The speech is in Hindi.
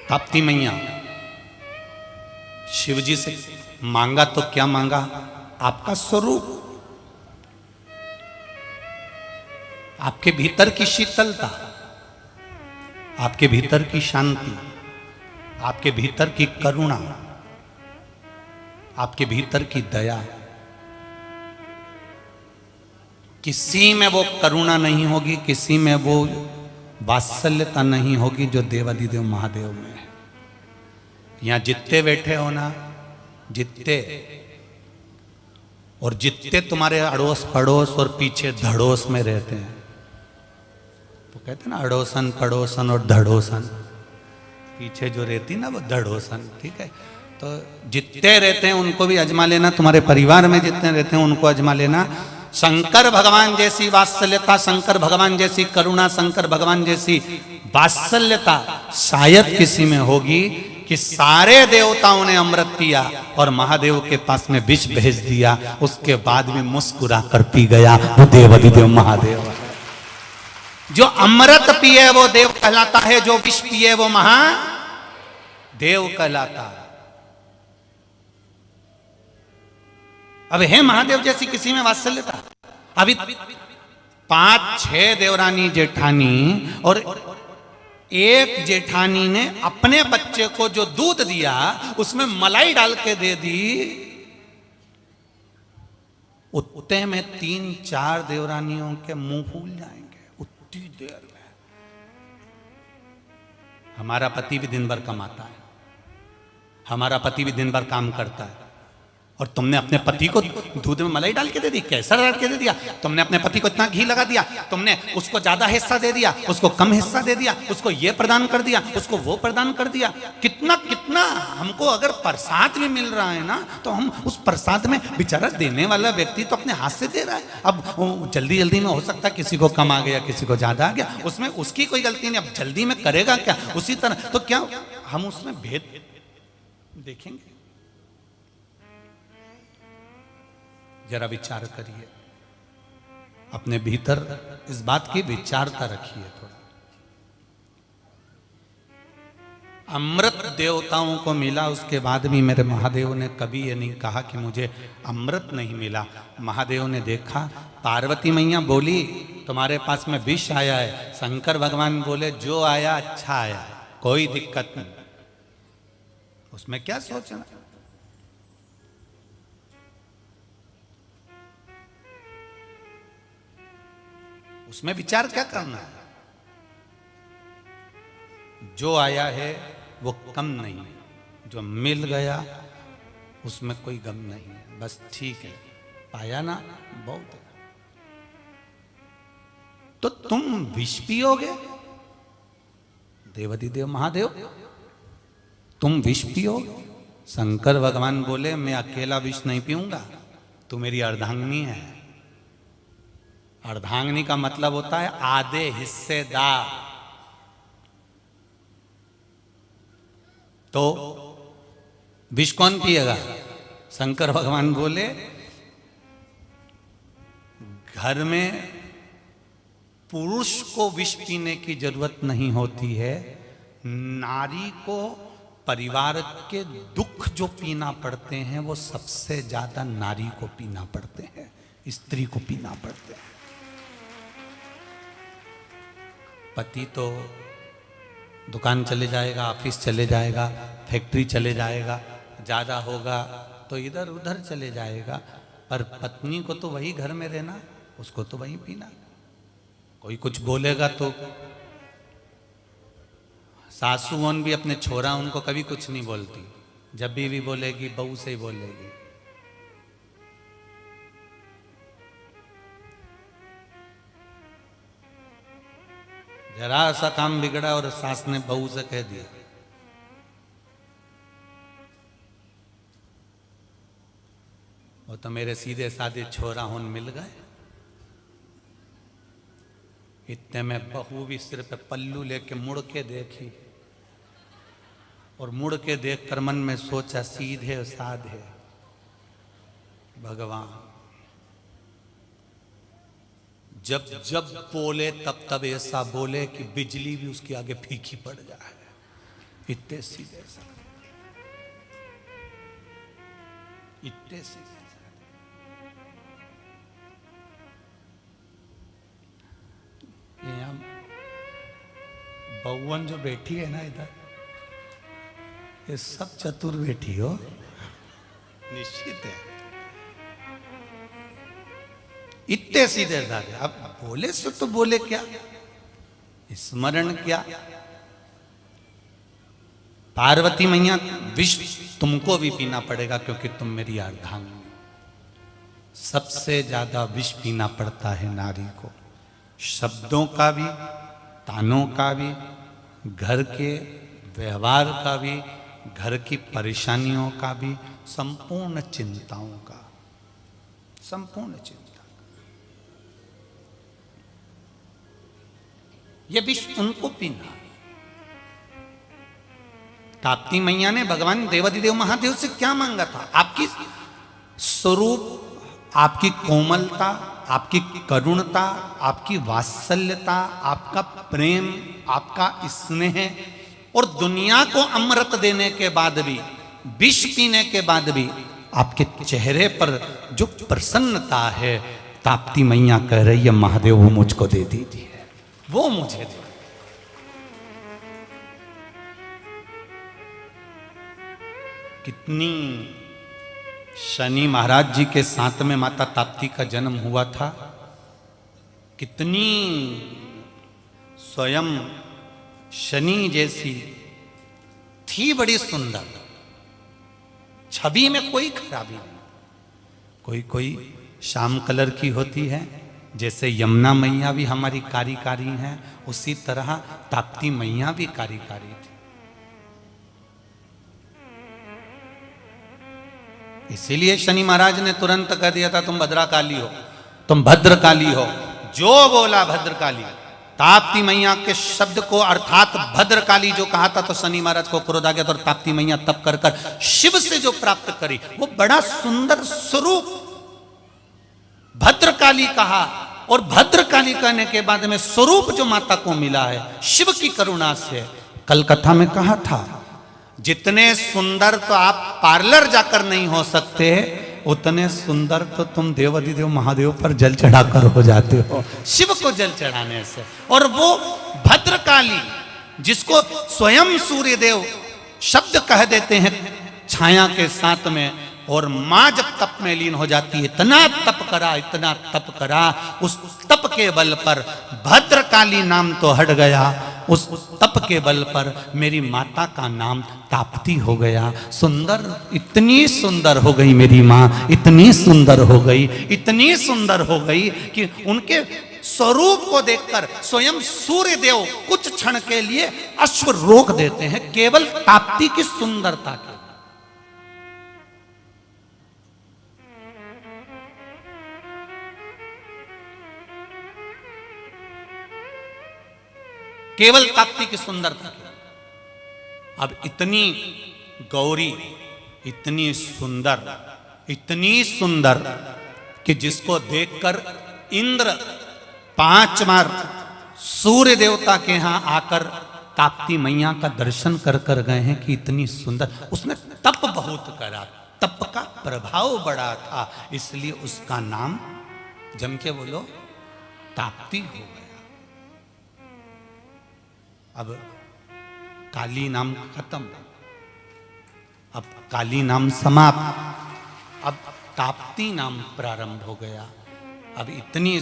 ताप्ती मैया शिव जी से मांगा तो क्या मांगा? आपका स्वरूप, आपके भीतर की शीतलता, आपके भीतर की शांति, आपके भीतर की करुणा, आपके भीतर की दया। किसी में वो करुणा नहीं होगी, किसी में वो वात्सल्यता नहीं होगी जो देवादिदेव महादेव में है। यहां जितने बैठे हो ना, जितने और जितने तुम्हारे अड़ोस पड़ोस और पीछे धड़ोस में रहते हैं, तो कहते हैं ना अड़ोसन पड़ोसन और धड़ोसन, पीछे जो रहती ना वो धड़ोसन, ठीक है। तो जितने रहते हैं उनको भी अजमा लेना, तुम्हारे परिवार में जितने रहते हैं उनको अजमा लेना। शंकर भगवान जैसी वात्सल्यता, शंकर भगवान जैसी करुणा, शंकर भगवान जैसी वात्सल्यता शायद किसी में होगी कि सारे देवताओं ने अमृत पिया और महादेव के पास में विष भेज दिया, उसके बाद भी मुस्कुरा कर पी गया। वो देवादिदेव महादेव है। जो अमृत पिए वो देव कहलाता है, जो विष पिए वो महादेव कहलाता है। अब है महादेव जैसी किसी में वात्सल्यता? अभी 5-6 देवरानी जेठानी और एक जेठानी ने अपने बच्चे को जो दूध दिया उसमें मलाई डाल के दे दी, उतने में 3-4 देवरानियों के मुंह फूल जाएंगे उतनी देर में। हमारा पति भी दिन भर कमाता है, हमारा पति भी दिन भर काम करता है, और तुमने अपने पति को दूध में मलाई डाल के दे दी, केसर डाल के दे दिया, तुमने अपने पति को इतना घी लगा दिया, तुमने उसको ज्यादा हिस्सा दे दिया, उसको कम हिस्सा दे दिया, उसको ये प्रदान कर दिया, उसको वो प्रदान कर दिया। कितना कितना हमको अगर प्रसाद भी मिल रहा है ना, तो हम उस प्रसाद में बेचारा देने वाला व्यक्ति तो अपने हाथ से दे रहा है। अब जल्दी जल्दी में हो सकता है किसी को कम आ गया, किसी को ज्यादा आ गया, उसमें उसकी कोई गलती नहीं। अब जल्दी में करेगा क्या? उसी तरह तो क्या हम उसमें भेद देखेंगे? जरा विचार करिए, अपने भीतर इस बात की विचारता रखिए थोड़ा। अमृत देवताओं को मिला, उसके बाद भी मेरे महादेव ने कभी ये नहीं कहा कि मुझे अमृत नहीं मिला। महादेव ने देखा, पार्वती मैया बोली तुम्हारे पास में विष आया है, शंकर भगवान बोले जो आया अच्छा आया, कोई दिक्कत नहीं, उसमें क्या सोचना। उसमें विचार क्या करना है? जो आया है वो कम नहीं है, जो मिल गया उसमें कोई गम नहीं है, बस ठीक है, पाया ना बहुत है। तो तुम विष पियोगे? देवादिदेव महादेव तुम विष पियोगे? शंकर भगवान बोले मैं अकेला विष नहीं पीऊंगा, तू मेरी अर्धांगिनी है। अर्धांगिनी का मतलब होता है आधे हिस्सेदार। तो विष कौन पिएगा? शंकर भगवान बोले घर में पुरुष को विष पीने की जरूरत नहीं होती है, नारी को परिवार के दुख जो पीना पड़ते हैं वो सबसे ज्यादा नारी को पीना पड़ते हैं, स्त्री को पीना पड़ते हैं। पति तो दुकान चले जाएगा, ऑफिस चले जाएगा, फैक्ट्री चले जाएगा, ज़्यादा होगा तो इधर उधर चले जाएगा, पर पत्नी को तो वही घर में रहना, उसको तो वही पीना। कोई कुछ बोलेगा तो सासुओं भी अपने छोरा उनको कभी कुछ नहीं बोलती, जब भी बोलेगी बहू से ही बोलेगी। जरा सा काम बिगड़ा और सास ने बहू से कह दिया, वो तो मेरे सीधे साधे छोरा होन मिल गए। इतने में बहू भी सिर पे पल्लू लेके मुड़ के देखी, और मुड़ के देख कर मन में सोचा सीधे साधे भगवान जब जब बोले तब तब ऐसा बोले कि बिजली भी उसके आगे फीकी पड़ जाए। इतने सीधे साधे, इतने सीधे साधे। ये हम बहुवन जो बैठी है ना इधर, ये सब चतुर बैठी हो, निश्चित है। इतने सीधे साधे। अब बोले से तो बोले क्या, स्मरण क्या। पार्वती मैया विष तुमको भी पीना पड़ेगा क्योंकि तुम मेरी अर्धांगिनी। सबसे ज्यादा विष पीना पड़ता है नारी को, शब्दों का भी, तानों का भी, घर के व्यवहार का भी, घर की परेशानियों का भी, संपूर्ण चिंताओं का, संपूर्ण चिंता। ये विष उनको पीना है। ताप्ती मैया ने भगवान देवाधिदेव महादेव से क्या मांगा था? आपकी स्वरूप, आपकी कोमलता, आपकी करुणता, आपकी वात्सल्यता, आपका प्रेम, आपका स्नेह, और दुनिया को अमृत देने के बाद भी, विष पीने के बाद भी आपके चेहरे पर जो प्रसन्नता है, ताप्ती मैया कह रही है महादेव वो मुझको दे दीजिए, वो मुझे दे। कितनी शनि महाराज जी के साथ में माता ताप्ती का जन्म हुआ था, कितनी स्वयं शनि जैसी थी, बड़ी सुंदर, छवि में कोई खराबी नहीं। कोई कोई श्याम कलर की होती है, जैसे यमुना मैया भी हमारी कारी हैं, उसी तरह ताप्ती मैया भी कारी थी। इसीलिए शनि महाराज ने तुरंत कह दिया था तुम भद्रकाली हो, तुम भद्रकाली हो। जो बोला भद्रकाली, ताप्ती मैया के शब्द को अर्थात भद्रकाली जो कहा था, तो शनि महाराज को क्रोध आ गया। तो ताप्ती मैया तप कर कर शिव से जो प्राप्त करी, वो बड़ा सुंदर स्वरूप भद्रकाली कहा, और भद्रकाली कहने के बाद में स्वरूप जो माता को मिला है शिव की करुणा से। कल कथा में कहा था, जितने सुंदर तो आप पार्लर जाकर नहीं हो सकते, उतने सुंदर तो तुम देवाधिदेव महादेव पर जल चढ़ाकर हो जाते हो, शिव को जल चढ़ाने से। और वो भद्रकाली जिसको स्वयं सूर्यदेव शब्द कह देते हैं छाया के साथ में, और मां जब तप में लीन हो जाती है, इतना तप करा, इतना तप करा, उस तप के बल पर भद्रकाली नाम तो हट गया, उस तप के बल पर मेरी माता का नाम ताप्ती हो गया। सुंदर, इतनी सुंदर हो गई मेरी माँ, इतनी सुंदर हो गई, इतनी सुंदर हो गई कि उनके स्वरूप को देखकर स्वयं सूर्यदेव कुछ क्षण के लिए अश्व रोक देते हैं, केवल ताप्ती की सुंदरता के। केवल ताप्ती की सुंदरता की। अब इतनी गौरी, इतनी सुंदर कि जिसको देखकर इंद्र 5 बार सूर्य देवता के यहां आकर ताप्ती मैया का दर्शन कर कर गए हैं कि इतनी सुंदर। उसने तप बहुत करा, तप का प्रभाव बड़ा था, इसलिए उसका नाम जम के बोलो ताप्ती हो गया। अब काली नाम खत्म, अब काली नाम समाप्त, अब ताप्ती नाम प्रारंभ हो गया। अब इतनी